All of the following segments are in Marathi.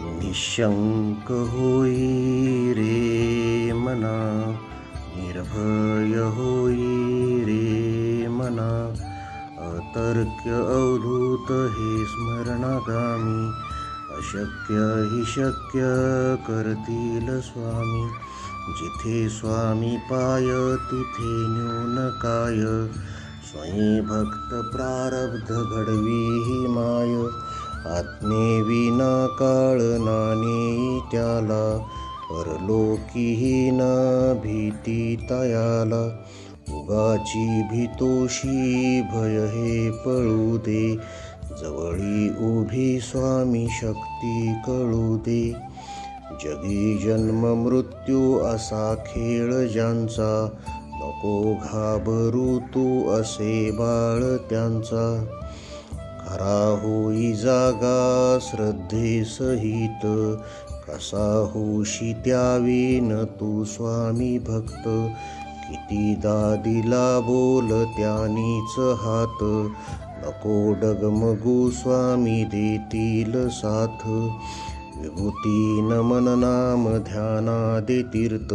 निशंक होई रे मना, निर्भय होई रे मना. अतर्क्य अवधूत हे स्मरणागामी, अशक्य हि शक्य करतील स्वामी. जिथे स्वामी पाय तिथे न्यून काय, स्वयं भक्त प्रारब्ध घडवी ही माय. आज्ञेविना काळ नाने त्याला, परलोकीही न भीती तयाला. उगाची भीतोशी भय हे पळू दे, जवळी उभी स्वामी शक्ती कळू दे. जगी जन्म मृत्यू असा खेळ ज्यांचा, नको घाबरू तू असे बाळ त्यांचा. खरा होई जागा श्रद्धेसहित, कसा होशी त्यावीन तू स्वामी भक्त. कितीदा दिला बोल त्यानीच हात, नको डगमगू स्वामी देतील साथ. विभूती नमन नाम ध्यानादे तीर्थ,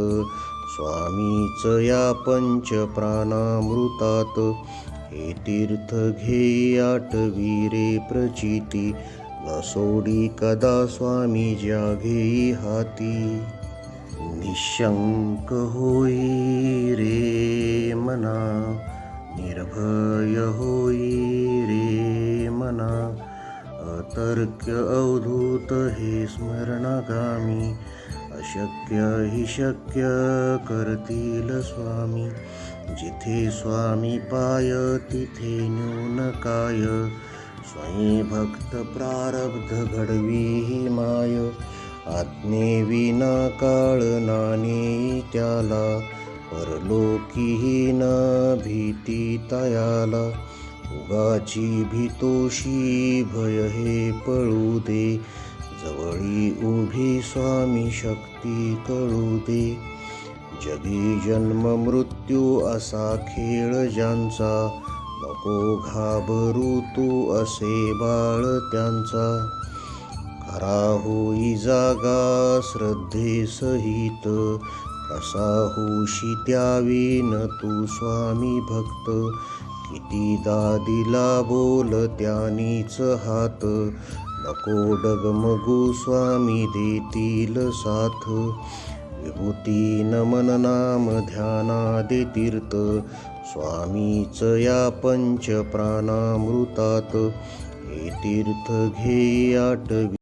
स्वामीच या पंच प्राणामृतात. हे तीर्थ घेई आठवी रे प्रचिती, न सोडी कदा स्वामी ज्या घेई हाती. निशंक होई रे मना, निर्भय होई रे मना. अतर्क्य अवधूत हे स्मरणागामी, अशक्य हि शक्य करतील स्वामी. जिथे स्वामी पाय तिथे न्यून काय, स्वयं भक्त प्रारब्ध घडवी ही माय. आज्ञेविना काळ नाने त्याला, परलोकीही न भीती तयाला. उगाची भीतोशी भय हे पळू दे, जवळी उभी स्वामी शक्ती कळू दे. जगी जन्म मृत्यू असा खेळ ज्यांचा, नको घाबरू तू असे बाळ त्यांचा. खरा होई जागा श्रद्धेसहित, कसा होशी त्यावीन तू स्वामी भक्त. कितीदा दिला बोल त्यानीच हात, नको डगमगू स्वामी देतील साथ. विभूती नमन नाम ध्यानादे तीर्थ, स्वामीच या पंच प्राणामृतात. हे तीर्थ घेई आठवी